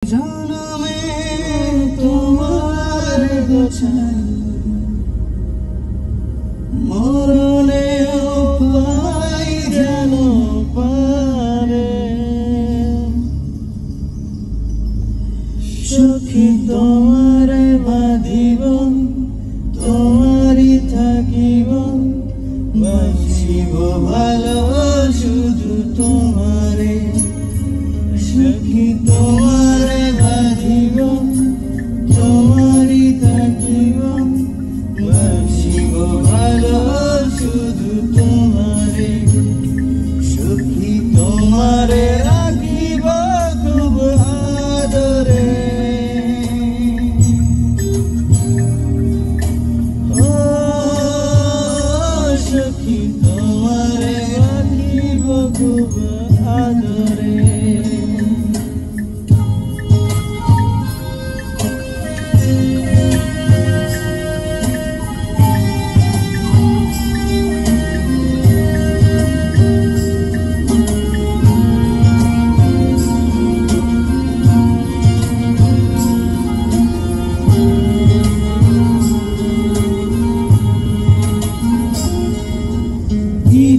জনমে তোমার গোছাই মরণে পাই যেন পারে সখী তোমারে বাঁধিব তোমারই থাকিব বাঁচিব ভালো শুধু তোমারে সখী তোমারে বাঁধিব তোমারই থাকিব বাঁচিব ভালো শুধু তোমারে সখী তোমারে রাখিব খুব আদরে ও সখী তোমারে রাখিব খুব আদরে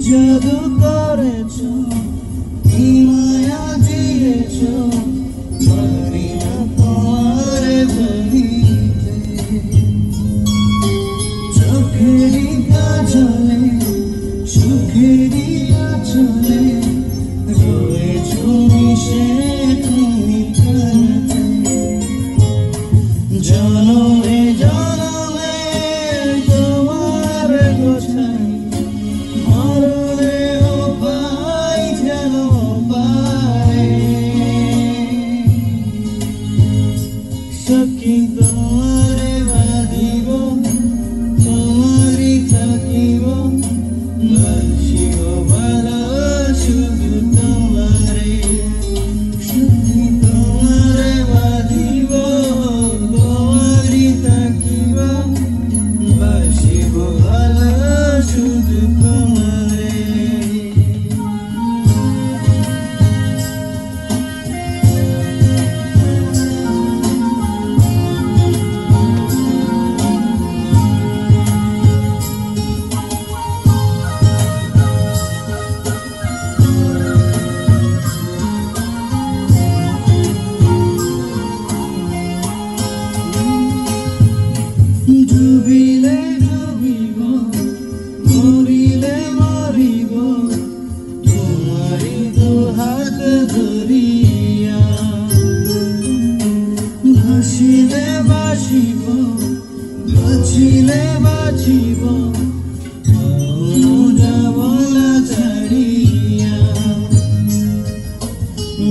জাদু করেছ কি মায়া দিয়েছ পারি না তোমার বলিতে চোখেরই কাজলে সুখেরই আচলে রয়েছ মিশে তুমি কাছে জনমে জনমে তোমার গোছাই সখী তোমারে বাঁধিব তোমারই থাকিব বাঁচিব ভালো শুধু তোমারে সখী তোমারে বাঁধিব তোমারই থাকিব বাঁচিব ভালো শুধু তোমারে ডুবিলে ডুবিব মরিলে মরিব তোমারি দুহাত ধরিয়া ভাসিলে ভাসিব বাঁচিলে বাঁচিব যাব না ছাড়িয়া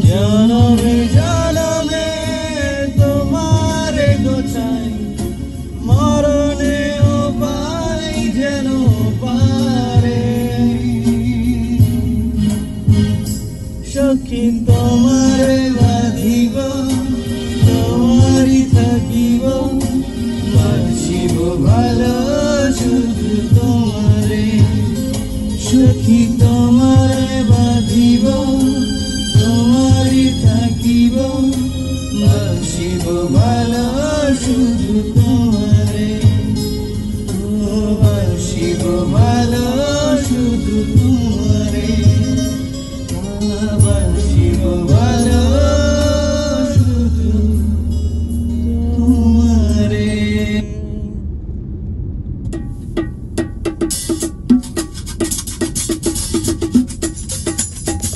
জনমে জনমে তোমার গোছাই মরণে পাই যেন পারে সখী তোমারে বাঁধিব তোমারই থাকিব বাঁচিব ভালো শুধু তোমারে সখী তোমারে বাঁধিব তোমারই থাকিব বাঁচিব ভালো শুধু